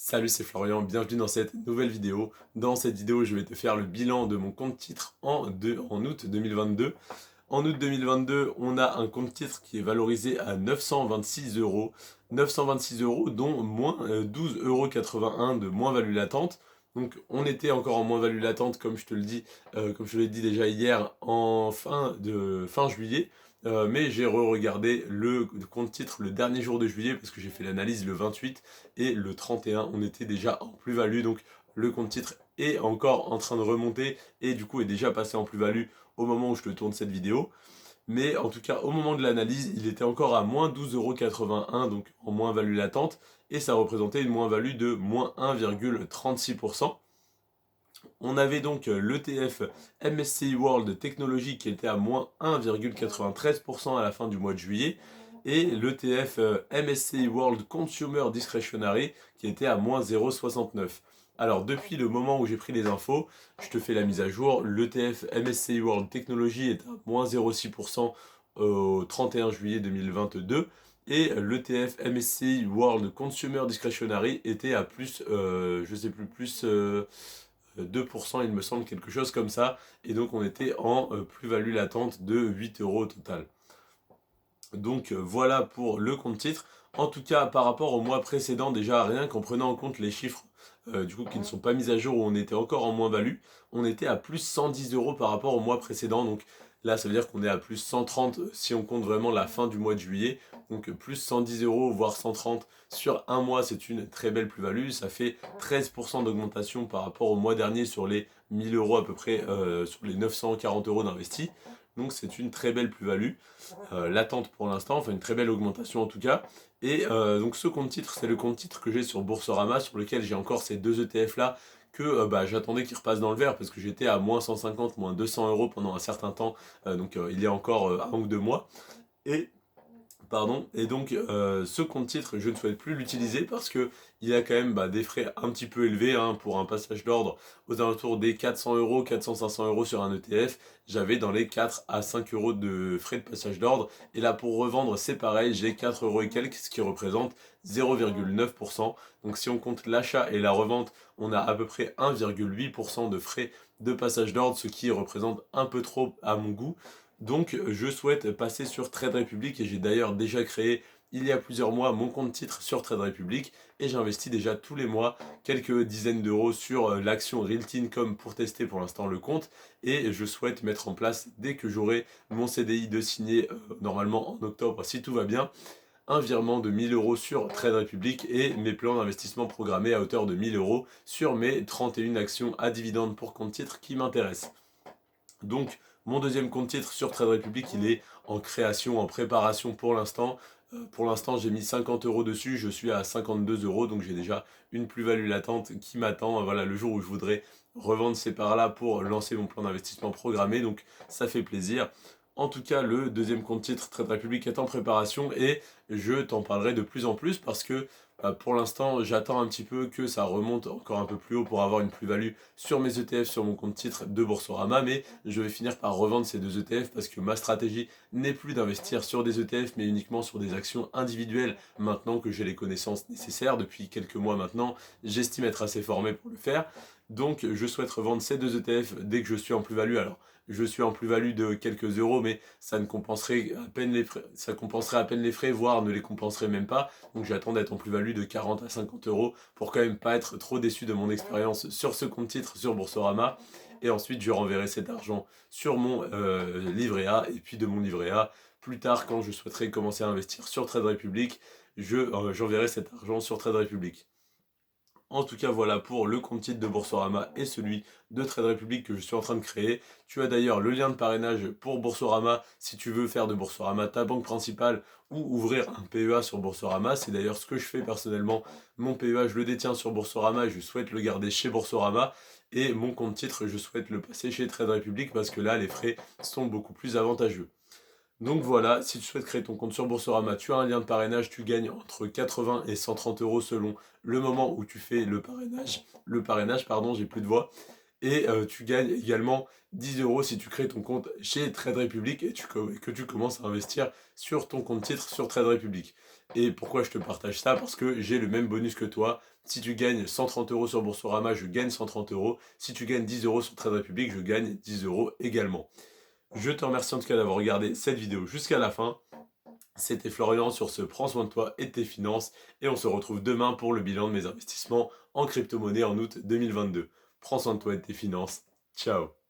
Salut, c'est Florian, bienvenue dans cette nouvelle vidéo. Dans cette vidéo, je vais te faire le bilan de mon compte titre en août 2022. En août 2022, on a un compte titre qui est valorisé à 926 euros. 926 euros, dont moins 12,81 € de moins-value latente. Donc on était encore en moins-value latente, comme je te le dis, comme je te l'ai dit déjà hier, en fin juillet. Mais j'ai re-regardé le compte titre le dernier jour de juillet parce que j'ai fait l'analyse le 28 et le 31, on était déjà en plus-value. Donc le compte titre est encore en train de remonter et du coup est déjà passé en plus-value au moment où je te tourne cette vidéo. Mais en tout cas, au moment de l'analyse, il était encore à moins 12,81 €, donc en moins-value latente, et ça représentait une moins-value de moins 1,36%. On avait donc l'ETF MSCI World Technology qui était à moins 1,93% à la fin du mois de juillet, et l'ETF MSCI World Consumer Discretionary qui était à moins 0,69. Alors depuis le moment où j'ai pris les infos, je te fais la mise à jour, l'ETF MSCI World Technology est à moins 0,6% au 31 juillet 2022, et l'ETF MSCI World Consumer Discretionary était à plus, je sais plus, plus 2%, il me semble, quelque chose comme ça. Et donc on était en plus-value latente de 8 € au total. Donc voilà pour le compte titre. En tout cas, par rapport au mois précédent, déjà rien qu'en prenant en compte les chiffres du coup qui ne sont pas mis à jour, où on était encore en moins-value, on était à plus 110 € par rapport au mois précédent. Donc là, ça veut dire qu'on est à plus 130 si on compte vraiment la fin du mois de juillet. Donc plus 110 €, voire 130 sur un mois, c'est une très belle plus-value. Ça fait 13% d'augmentation par rapport au mois dernier sur les 1000 € à peu près, sur les 940 € d'investis. Donc c'est une très belle plus-value latente pour l'instant, enfin une très belle augmentation en tout cas. Et donc ce compte titre, c'est le compte titre que j'ai sur Boursorama, sur lequel j'ai encore ces deux ETF là que j'attendais qu'ils repassent dans le vert parce que j'étais à moins 150, moins 200 € pendant un certain temps, donc il y a encore un ou deux mois. Et Pardon, et donc ce compte titre, je ne souhaite plus l'utiliser parce que il a quand même des frais un petit peu élevés pour un passage d'ordre aux alentours des 400 €, 400-500 € sur un ETF. J'avais dans les 4 à 5 € de frais de passage d'ordre. Et là, pour revendre, c'est pareil, j'ai 4 € et quelques, ce qui représente 0,9%. Donc si on compte l'achat et la revente, on a à peu près 1,8% de frais de passage d'ordre, ce qui représente un peu trop à mon goût. Donc je souhaite passer sur Trade Republic et j'ai d'ailleurs déjà créé il y a plusieurs mois mon compte titre sur Trade Republic et j'investis déjà tous les mois quelques dizaines d'euros sur l'action Realty Income pour tester pour l'instant le compte, et je souhaite mettre en place dès que j'aurai mon CDI de signer normalement en octobre si tout va bien, un virement de 1000 € sur Trade Republic et mes plans d'investissement programmés à hauteur de 1000 € sur mes 31 actions à dividendes pour compte titre qui m'intéressent. Donc, mon deuxième compte titre sur Trade Republic, il est en création, en préparation pour l'instant. Pour l'instant, j'ai mis 50 € dessus, je suis à 52 €, donc j'ai déjà une plus-value latente qui m'attend. Voilà, le jour où je voudrais revendre ces parts-là pour lancer mon plan d'investissement programmé, donc ça fait plaisir. En tout cas, le deuxième compte titre Trade Republic est en préparation et je t'en parlerai de plus en plus parce que pour l'instant, j'attends un petit peu que ça remonte encore un peu plus haut pour avoir une plus-value sur mes ETF, sur mon compte titre de Boursorama, mais je vais finir par revendre ces deux ETF parce que ma stratégie n'est plus d'investir sur des ETF, mais uniquement sur des actions individuelles maintenant que j'ai les connaissances nécessaires. Depuis quelques mois maintenant, j'estime être assez formé pour le faire. Donc, je souhaite revendre ces deux ETF dès que je suis en plus-value. Alors, je suis en plus-value de quelques euros, mais ça ne compenserait à peine les frais, ça compenserait à peine les frais, voire ne les compenserait même pas. Donc j'attends d'être en plus-value de 40 à 50 € pour quand même pas être trop déçu de mon expérience sur ce compte titre sur Boursorama. Et ensuite, je renverrai cet argent sur mon livret A, et puis de mon livret A, plus tard, quand je souhaiterais commencer à investir sur Trade Republic, j'enverrai cet argent sur Trade Republic. En tout cas, voilà pour le compte titre de Boursorama et celui de Trade Republic que je suis en train de créer. Tu as d'ailleurs le lien de parrainage pour Boursorama si tu veux faire de Boursorama ta banque principale ou ouvrir un PEA sur Boursorama. C'est d'ailleurs ce que je fais personnellement. Mon PEA, je le détiens sur Boursorama et je souhaite le garder chez Boursorama. Et mon compte titre, je souhaite le passer chez Trade Republic parce que là, les frais sont beaucoup plus avantageux. Donc voilà, si tu souhaites créer ton compte sur Boursorama, tu as un lien de parrainage, tu gagnes entre 80 et 130 € selon le moment où tu fais le parrainage. Le parrainage, pardon, j'ai plus de voix. Et tu gagnes également 10 euros si tu crées ton compte chez Trade Republic et que tu commences à investir sur ton compte titre sur Trade Republic. Et pourquoi je te partage ça? Parce que j'ai le même bonus que toi. Si tu gagnes 130 euros sur Boursorama, je gagne 130 euros. Si tu gagnes 10 euros sur Trade Republic, je gagne 10 euros également. Je te remercie en tout cas d'avoir regardé cette vidéo jusqu'à la fin. C'était Florian sur ce Prends soin de toi et de tes finances. Et on se retrouve demain pour le bilan de mes investissements en crypto-monnaie en août 2022. Prends soin de toi et de tes finances. Ciao.